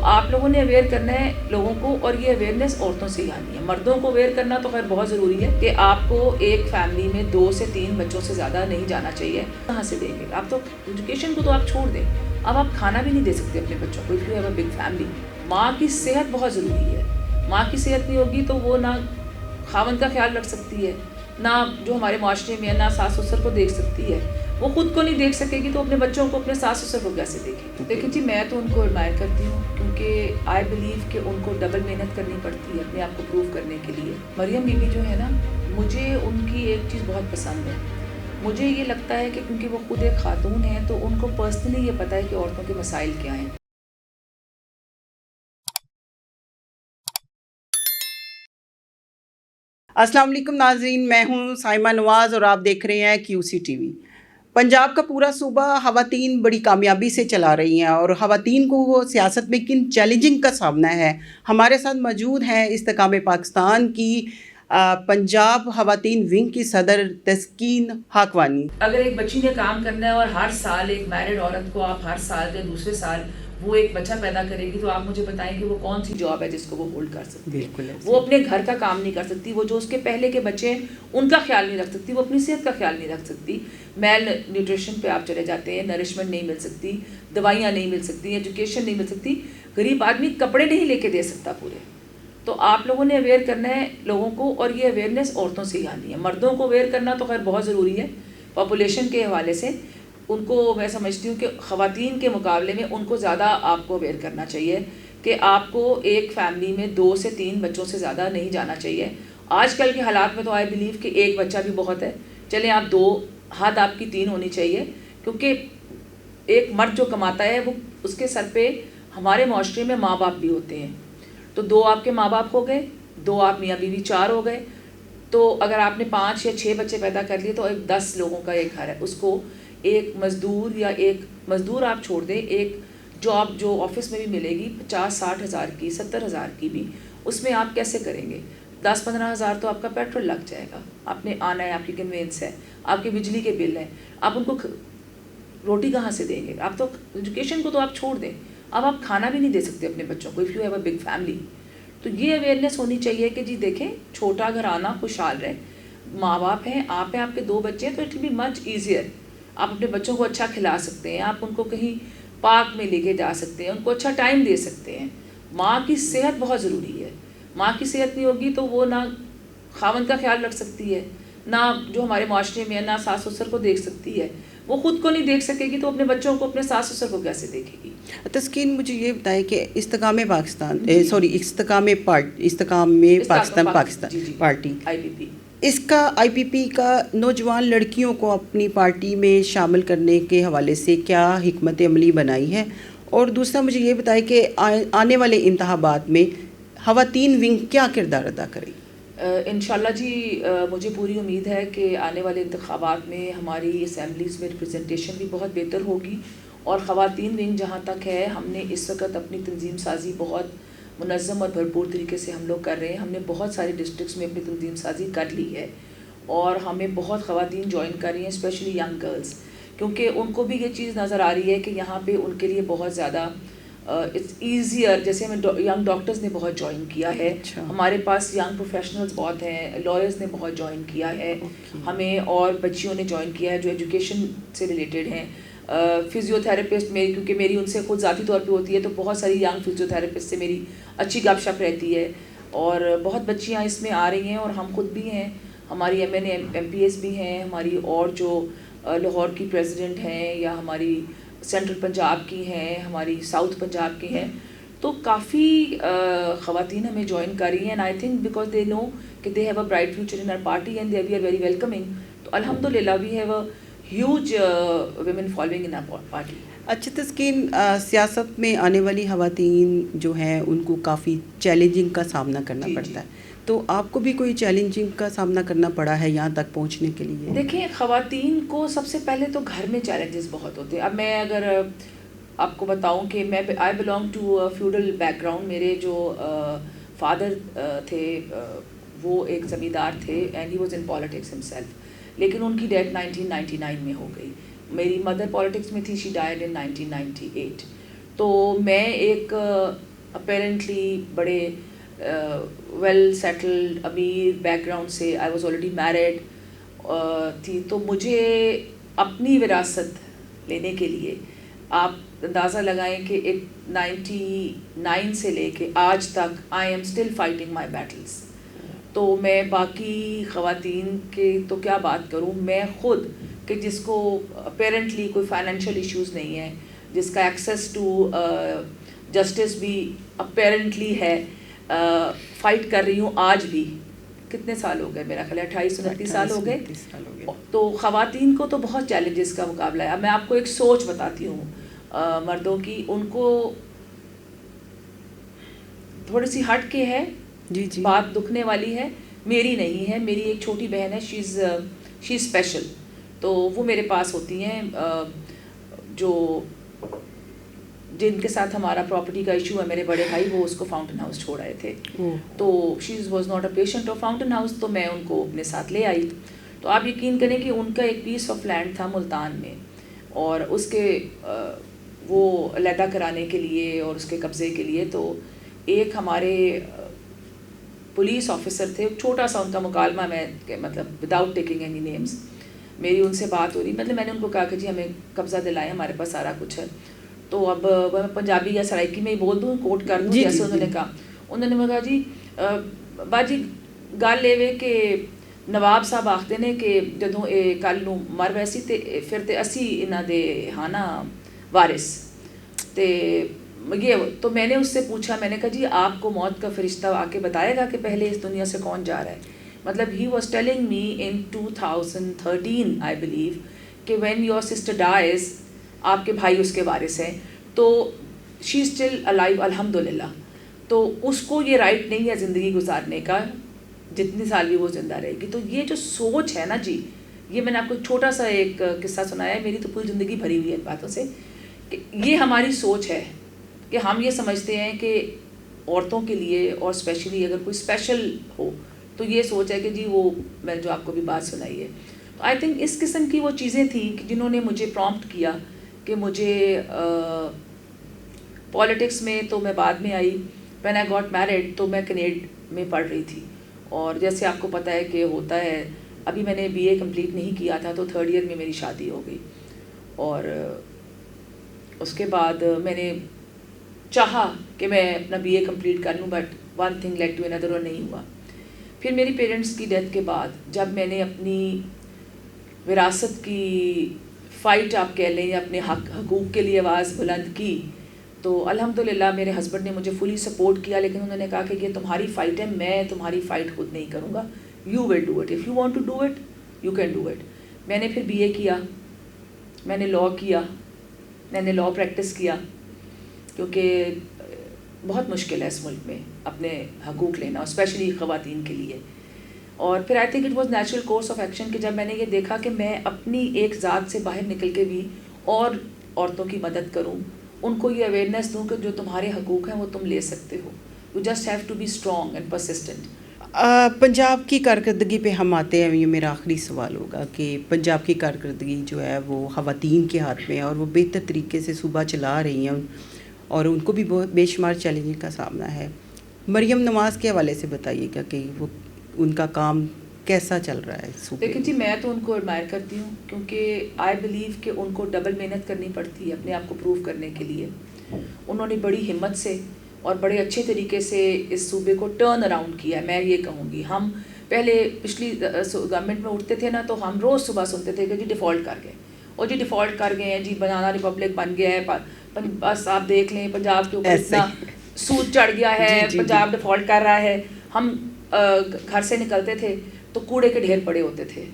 آپ لوگوں نے اویئر کرنا ہے لوگوں کو، اور یہ اویئرنیس عورتوں سے ہی آنی ہے. مردوں کو اویئر کرنا تو خیر بہت ضروری ہے کہ آپ کو ایک فیملی میں 2 سے 3 بچوں سے زیادہ نہیں جانا چاہیے. کہاں سے دیں گے آپ؟ تو ایجوکیشن کو تو آپ چھوڑ دیں، اب آپ کھانا بھی نہیں دے سکتے اپنے بچوں کو. If you have a big family, ماں کی صحت بہت ضروری ہے. ماں کی صحت نہیں ہوگی تو وہ نہ خاوند کا خیال رکھ سکتی ہے، نہ جو ہمارے معاشرے میں ہے، نہ ساس سسر کو دیکھ سکتی ہے. وہ خود کو نہیں دیکھ سکے گی تو اپنے بچوں کو، اپنے ساس سسر کو کیسے دیکھے گی؟ لیکن جی میں تو ان کو ایڈمائر کرتی ہوں، کیونکہ آئی بلیو کہ ان کو ڈبل محنت کرنی پڑتی ہے اپنے آپ کو پروو کرنے کے لیے. مریم بی بی جو ہے نا، مجھے ان کی ایک چیز بہت پسند ہے. مجھے یہ لگتا ہے کہ کیونکہ وہ خود ایک خاتون ہیں تو ان کو پرسنلی یہ پتہ ہے کہ عورتوں کے مسائل کیا ہیں. السلام علیکم ناظرین، میں ہوں سائمہ نواز اور آپ دیکھ رہے ہیں QC TV. پنجاب کا پورا صوبہ خواتین بڑی کامیابی سے چلا رہی ہیں، اور خواتین کو سیاست میں کن چیلنجنگ کا سامنا ہے. ہمارے ساتھ موجود ہیں استحکام پاکستان کی پنجاب خواتین ونگ کی صدر تسکین حاکوانی. اگر ایک بچی نے کام کرنا ہے اور ہر سال ایک میرڈ عورت کو آپ ہر سال یا دوسرے سال وہ ایک بچہ پیدا کرے گی، تو آپ مجھے بتائیں کہ وہ کون سی جاب ہے جس کو وہ ہولڈ کر سکتی ہے؟ بالکل. وہ اپنے گھر کا کام نہیں کر سکتی، وہ جو اس کے پہلے کے بچے ہیں ان کا خیال نہیں رکھ سکتی، وہ اپنی صحت کا خیال نہیں رکھ سکتی. میل نیوٹریشن پہ آپ چلے جاتے ہیں، نرشمنٹ نہیں مل سکتی، دوائیاں نہیں مل سکتی، ایجوکیشن نہیں مل سکتی، غریب آدمی کپڑے نہیں لے کے دے سکتا پورے. تو آپ لوگوں نے اویئر کرنا ہے لوگوں کو، اور یہ اویئرنیس عورتوں سے ہی آنی ہے. مردوں کو اویئر کرنا تو خیر بہت ضروری ہے پاپولیشن کے حوالے سے. ان کو میں سمجھتی ہوں کہ خواتین کے مقابلے میں ان کو زیادہ آپ کو اویئر کرنا چاہیے کہ آپ کو ایک فیملی میں 2 سے 3 بچوں سے زیادہ نہیں جانا چاہیے. آج کل کے حالات میں تو آئی بلیو کہ ایک بچہ بھی بہت ہے. چلیں آپ 2، حد آپ کی 3 ہونی چاہیے، کیونکہ ایک مرد جو کماتا ہے وہ اس کے سر پہ ہمارے معاشرے میں ماں باپ بھی ہوتے ہیں. تو 2 آپ کے ماں باپ ہو گئے، 2 آپ میاں بیوی 4 ہو گئے. تو اگر آپ نے 5 یا 6 بچے پیدا کر لیے تو ایک 10 لوگوں کا ایک گھر ہے. اس کو ایک مزدور یا ایک مزدور آپ چھوڑ دیں، ایک جاب جو آفس میں بھی ملے گی 50-60 ہزار کی، 70 ہزار کی بھی، اس میں آپ کیسے کریں گے؟ 10-15 ہزار تو آپ کا پیٹرول لگ جائے گا. آپ نے آنا ہے، آپ کی کنوینس ہے، آپ کے بجلی کے بل ہیں، آپ ان کو روٹی کہاں سے دیں گے؟ آپ تو ایجوکیشن کو تو آپ چھوڑ دیں، اب آپ کھانا بھی نہیں دے سکتے اپنے بچوں کو. If you have a big family, تو یہ اویئرنیس ہونی چاہیے کہ جی دیکھیں چھوٹا گھر آنا خوشحال رہے. ماں باپ ہیں، آپ ہیں، آپ کے 2 بچے ہیں، تو it will be much easier. آپ اپنے بچوں کو اچھا کھلا سکتے ہیں، آپ ان کو کہیں پارک میں لے کے جا سکتے ہیں، ان کو اچھا ٹائم دے سکتے ہیں. ماں کی صحت بہت ضروری ہے. ماں کی صحت نہیں ہوگی تو وہ نہ خاوند کا خیال رکھ سکتی ہے، نہ جو ہمارے معاشرے میں ہے، نہ ساس سسر کو دیکھ سکتی ہے. وہ خود کو نہیں دیکھ سکے گی تو اپنے بچوں کو، اپنے ساس سسر کو کیسے دیکھے گی؟ تسکین مجھے یہ بتائیں کہ استحکام پاکستان پاکستان جی پارٹی، IPP، اس کا IPP کا نوجوان لڑکیوں کو اپنی پارٹی میں شامل کرنے کے حوالے سے کیا حکمت عملی بنائی ہے؟ اور دوسرا مجھے یہ بتائیں کہ آنے والے انتخابات میں خواتین ونگ کیا کردار ادا کرے گی؟ انشاءاللہ جی مجھے پوری امید ہے کہ آنے والے انتخابات میں ہماری اسمبلیز میں ریپرزنٹیشن بھی بہت بہتر ہوگی. اور خواتین ونگ جہاں تک ہے، ہم نے اس وقت اپنی تنظیم سازی بہت منظم اور بھرپور طریقے سے ہم لوگ کر رہے ہیں. ہم نے بہت سارے ڈسٹرکٹس میں اپنی تنظیم سازی کر لی ہے، اور ہمیں بہت خواتین جوائن کر رہی ہیں، اسپیشلی ینگ گرلز، کیونکہ ان کو بھی یہ چیز نظر آ رہی ہے کہ یہاں پہ ان کے لیے بہت زیادہ اٹس ایزیئر. جیسے ہمیں ینگ ڈاکٹرز نے بہت جوائن کیا ہے، ہمارے پاس ینگ پروفیشنلز بہت ہیں، لائرز نے بہت جوائن کیا ہے ہمیں، اور بچیوں نے جوائن کیا ہے جو ایجوکیشن سے ریلیٹڈ ہیں. فزیو تھراپسٹ میری، کیونکہ میری ان سے خود ذاتی طور پہ ہوتی ہے، تو بہت ساری ینگ فزیو تھراپسٹ سے میری اچھی گپ شپ رہتی ہے، اور بہت بچیاں اس میں آ رہی ہیں. اور ہم خود بھی ہیں، ہماری MPs بھی ہیں ہماری، اور جو لاہور کی پریزیڈنٹ ہیں، یا ہماری سینٹرل پنجاب کی ہیں، ہماری ساؤتھ پنجاب کی ہیں. تو کافی خواتین ہمیں جوائن کر رہی ہیں. And I think because they know کہ they have a bright future in our party and we are very welcoming. تو الحمدللہ we have a huge women following in our party. اچھا تسکین، سیاست میں آنے والی خواتین جو ہیں ان کو کافی چیلنجنگ کا سامنا کرنا پڑتا ہے، تو آپ کو بھی کوئی چیلنجنگ کا سامنا کرنا پڑا ہے یہاں تک پہنچنے کے لیے؟ دیکھیں خواتین کو سب سے پہلے تو گھر میں چیلنجز بہت ہوتے ہیں. اب میں اگر آپ کو بتاؤں کہ میں I belong to feudal background. میرے جو فادر تھے وہ ایک زمیندار تھے، and he was in politics himself, لیکن ان کی ڈیتھ 1999 میں ہو گئی. میری مدر پالیٹکس میں تھی، شی ڈائڈ ان 1998. تو میں ایک اپیرنٹلی بڑے ویل سیٹلڈ امیر بیک گراؤنڈ سے، آئی واز آلریڈی میرڈ تھی. تو مجھے اپنی وراثت لینے کے لیے آپ اندازہ لگائیں کہ 99 سے لے کے آج تک I am still fighting my battles. تو میں باقی خواتین کے تو کیا بات کروں، میں خود کہ جس کو اپیرنٹلی کوئی فائنینشیل ایشوز نہیں ہے، جس کا ایکسیس ٹو جسٹس بھی اپیرنٹلی ہے، فائٹ کر رہی ہوں آج بھی. کتنے سال ہو گئے، میرا خیال 28-29 سال ہو گئے. تو خواتین کو تو بہت چیلنجز کا مقابلہ ہے. اب میں آپ کو ایک سوچ بتاتی ہوں مردوں کی، ان کو تھوڑی سی ہٹ کے ہے، بات دکھنے والی ہے، میری نہیں ہے. میری ایک چھوٹی بہن ہے، شی از اسپیشل. تو وہ میرے پاس ہوتی ہیں جو جن کے ساتھ ہمارا پراپرٹی کا ایشو ہے. میرے بڑے بھائی وہ اس کو فاؤنٹین ہاؤس چھوڑ آئے تھے، تو she was not a patient of fountain house, تو میں ان کو اپنے ساتھ لے آئی. تو آپ یقین کریں کہ ان کا ایک پیس آف لینڈ تھا ملتان میں، اور اس کے وہ علیحدہ کرانے کے لیے اور اس کے قبضے کے لیے، تو ایک ہمارے پولیس آفیسر تھے، چھوٹا سا ان کا مکالمہ، میں مطلب وداؤٹ ٹیکنگ اینی نیمز میری ان سے بات ہو رہی، مطلب میں نے ان کو کہا کہ جی ہمیں قبضہ دلائیں، ہمارے پاس سارا کچھ ہے. تو اب میں پنجابی یا سرائکی میں ہی بول دوں، کوٹ کر دوں جیسے انہوں نے کہا. انہوں نے کہا جی باجی گل یہ کہ نواب صاحب آختے نے کہ جدوں یہ کل نو مر ویسی تے پھر تے اسی انہاں دے ہاں نا وارث تے یہ. تو میں نے اس سے پوچھا، میں نے کہا جی آپ کو موت کا فرشتہ آ کے بتائے گا کہ پہلے اس دنیا سے کون جا رہا ہے. مطلب he was telling me in 2013 I believe کہ وین یور سسٹر ڈائز، آپ کے بھائی اس کے وارث ہیں، تو شی اسٹل الائیو الحمد للہ. تو اس کو یہ رائٹ نہیں ہے زندگی گزارنے کا جتنی سال بھی وہ زندہ رہے گی. تو یہ جو سوچ ہے نا جی، یہ میں نے آپ کو چھوٹا سا ایک قصہ سنایا ہے، میری تو پوری زندگی بھری ہوئی ہے باتوں سے، کہ یہ ہماری سوچ ہے کہ ہم یہ سمجھتے ہیں کہ عورتوں کے لیے، اور اسپیشلی اگر کوئی اسپیشل ہو تو یہ سوچ ہے کہ جی وہ میں جو آپ کو بھی بات سنائی ہے. تو آئی تھنک اس قسم کی وہ چیزیں تھیں کہ جنہوں نے مجھے پرومپٹ کیا کہ مجھے پالیٹکس میں. تو میں بعد میں آئی، وین آئی گاٹ میرڈ تو میں کنیڈ میں پڑھ رہی تھی، اور جیسے آپ کو پتہ ہے کہ ہوتا ہے، ابھی میں نے BA کمپلیٹ نہیں کیا تھا، تو 3rd ایئر میں میری شادی ہو گئی. اور اس کے بعد میں نے چاہا کہ میں اپنا BA کمپلیٹ کر لوں، but one thing led to another, اور نہیں ہوا. پھر میری پیرنٹس کی ڈیتھ کے بعد جب میں نے اپنی وراثت کی فائٹ آپ کہہ لیں، یا اپنے حقوق کے لیے آواز بلند کی، تو الحمدللہ میرے ہسبینڈ نے مجھے فلی سپورٹ کیا. لیکن انہوں نے کہا کہ یہ تمہاری فائٹ ہے، میں تمہاری فائٹ خود نہیں کروں گا. You will do it, if you want to do it you can do it. میں نے پھر BA کیا، میں نے لاء کیا، میں نے لاء پریکٹس کیا، کیونکہ بہت مشکل ہے اس ملک میں اپنے حقوق لینا، اسپیشلی خواتین کے لیے. اور پھر I think it was natural course of action کہ جب میں نے یہ دیکھا کہ میں اپنی ایک ذات سے باہر نکل کے بھی اور عورتوں کی مدد کروں، ان کو یہ اویئرنیس دوں کہ جو تمہارے حقوق ہیں وہ تم لے سکتے ہو. You just have to be strong and persistent. Punjab کی کارکردگی پہ ہم آتے ہیں. یہ میرا آخری سوال ہوگا کہ پنجاب کی کارکردگی جو ہے وہ خواتین کے ہاتھ میں ہے، اور وہ بہتر طریقے سے صوبہ چلا رہی ہیں، اور ان کو بھی بہت بے شمار چیلنجنگ کا سامنا ہے. مریم نواز کے حوالے سے بتائیے گا کہ وہ ان کا کام کیسا چل رہا ہے صوبے؟ لیکن جی میں تو ان کو ایڈمائر کرتی ہوں، کیونکہ آئی بلیو کہ ان کو ڈبل محنت کرنی پڑتی ہے اپنے آپ کو پروو کرنے کے لیے. انہوں نے بڑی ہمت سے اور بڑے اچھے طریقے سے اس صوبے کو ٹرن اراؤنڈ کیا ہے. میں یہ کہوں گی، ہم پہلے پچھلی گورنمنٹ میں اٹھتے تھے نا، تو ہم روز صبح سنتے تھے کہ جی ڈیفالٹ کر گئے، اور جی ڈیفالٹ کر گئے ہیں، جی بنانا ریپبلک بن گیا ہے. بس آپ دیکھ لیں پنجاب کے اوپر اتنا سود چڑھ گیا ہے، پنجاب ڈیفالٹ کر رہا ہے. ہم گھر سے نکلتے تھے تو کوڑے کے ڈھیر پڑے ہوتے تھے.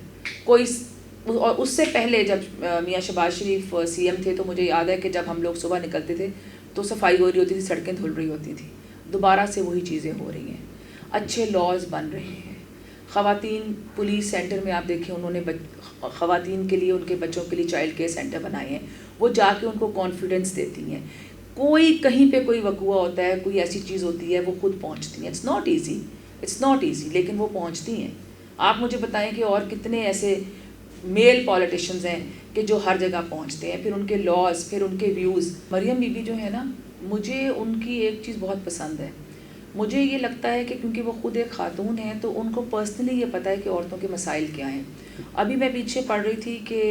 کوئی اور اس سے پہلے جب میاں شہباز شریف CM تھے، تو مجھے یاد ہے کہ جب ہم لوگ صبح نکلتے تھے تو صفائی ہو رہی ہوتی تھی، سڑکیں دھل رہی ہوتی تھیں. دوبارہ سے وہی چیزیں ہو رہی ہیں، اچھے لاز بن رہے ہیں. خواتین پولیس سینٹر میں آپ دیکھیں، انہوں نے خواتین کے لیے، ان کے بچوں کے لیے چائلڈ کیئر سینٹر بنائے ہیں. وہ جا کے ان کو کانفیڈنس دیتی ہیں. کوئی کہیں پہ کوئی وقوع ہوتا ہے، کوئی ایسی چیز ہوتی ہے، وہ خود پہنچتی ہیں. اٹس ناٹ ایزی لیکن وہ پہنچتی ہیں. آپ مجھے بتائیں کہ اور کتنے ایسے میل پولیٹیشنز ہیں کہ جو ہر جگہ پہنچتے ہیں، پھر ان کے لاز، پھر ان کے ویوز. مریم بی بی جو ہے نا، مجھے ان کی ایک چیز بہت پسند ہے. مجھے یہ لگتا ہے کہ کیونکہ وہ خود ایک خاتون ہیں تو ان کو پرسنلی یہ پتہ ہے کہ عورتوں کے مسائل کیا ہیں. ابھی میں پیچھے پڑھ رہی تھی کہ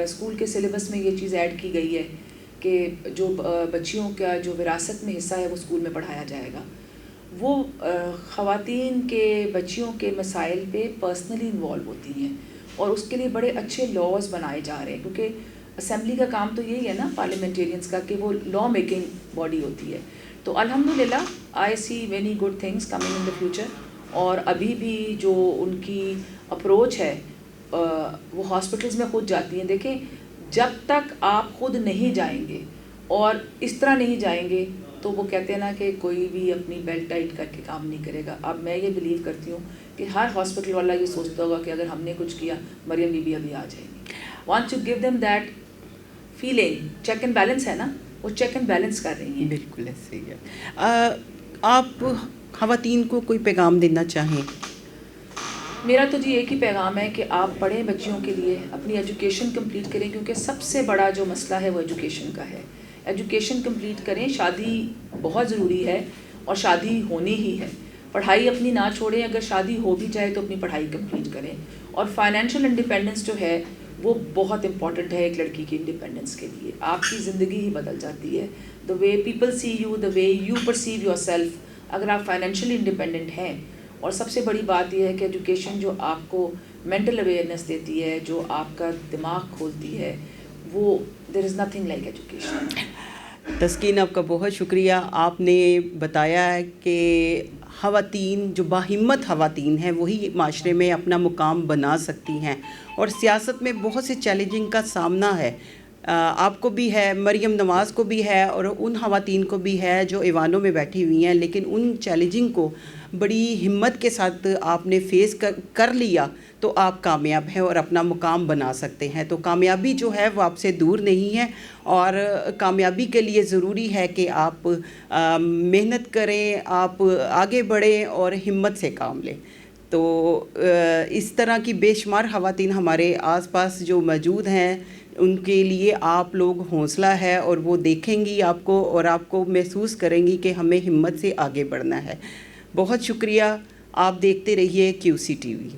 اسکول کے سلیبس میں یہ چیز ایڈ کی گئی ہے کہ جو بچیوں کا جو وراثت میں حصہ ہے وہ اسکول میں پڑھایا جائے گا. وہ خواتین کے بچیوں کے مسائل پہ پرسنلی انوالو ہوتی ہیں اور اس کے لیے بڑے اچھے لاز بنائے جا رہے ہیں, کیونکہ اسمبلی کا کام تو یہی ہے نا پارلیمنٹیرینس کا کہ وہ لا میکنگ باڈی ہوتی ہے. تو الحمدللہ I see many good things coming in the future. اور ابھی بھی جو ان کی اپروچ ہے وہ ہاسپٹلس میں خود جاتی ہیں. دیکھیں جب تک آپ خود نہیں جائیں گے اور اس طرح نہیں جائیں گے تو وہ کہتے ہیں نا کہ کوئی بھی اپنی بیلٹ ٹائٹ کر کے کام نہیں کرے گا. اب میں یہ بلیو کرتی ہوں کہ ہر ہاسپٹل والا یہ سوچتا ہوگا کہ اگر ہم نے کچھ کیا مریم بی بی ابھی آ جائیں گی. Want to give them that feeling. Check and balance ہے نا, وہ چیک اینڈ بیلنس کر رہی ہیں. بالکل ایسے ہی ہے. آپ خواتین کو کوئی پیغام دینا چاہیں؟ میرا تو جی ایک ہی پیغام ہے کہ آپ پڑھیں بچیوں کے لیے, اپنی ایجوکیشن کمپلیٹ کریں, کیونکہ سب سے بڑا جو مسئلہ ہے وہ ایجوکیشن کا ہے. ایجوکیشن کمپلیٹ کریں. شادی بہت ضروری ہے اور شادی ہونی ہی ہے. پڑھائی اپنی نہ چھوڑیں, اگر شادی ہو بھی جائے تو اپنی پڑھائی کمپلیٹ کریں. اور فائنینشیل انڈیپینڈنس جو ہے وہ بہت امپورٹنٹ ہے ایک لڑکی کی انڈیپینڈنس کے لیے. آپ کی زندگی ہی بدل جاتی ہے. The way people see you, the way you perceive yourself, اگر آپ فائنینشیلی انڈیپینڈنٹ ہیں. اور سب سے بڑی بات یہ ہے کہ ایجوکیشن جو آپ کو مینٹل اویئرنیس دیتی ہے, جو آپ کا دماغ کھولتی ہے, وہ دیر از نتھنگ لائک ایجوکیشن. تسکین آپ کا بہت شکریہ. آپ نے بتایا ہے کہ خواتین جو باہمت خواتین ہیں وہی معاشرے میں اپنا مقام بنا سکتی ہیں, اور سیاست میں بہت سے چیلنجنگ کا سامنا ہے. آپ کو بھی ہے, مریم نواز کو بھی ہے, اور ان خواتین کو بھی ہے جو ایوانوں میں بیٹھی ہوئی ہیں, لیکن ان چیلنجنگ کو بڑی ہمت کے ساتھ آپ نے فیس کر لیا تو آپ کامیاب ہیں اور اپنا مقام بنا سکتے ہیں. تو کامیابی جو ہے وہ آپ سے دور نہیں ہے, اور کامیابی کے لیے ضروری ہے کہ آپ محنت کریں, آپ آگے بڑھیں اور ہمت سے کام لیں. تو اس طرح کی بے شمار خواتین ہمارے آس پاس جو موجود ہیں, ان کے لیے آپ لوگ حوصلہ ہے, اور وہ دیکھیں گی آپ کو اور آپ کو محسوس کریں گی کہ ہمیں ہمت سے آگے بڑھنا ہے. بہت شکریہ. آپ دیکھتے رہیے QC TV.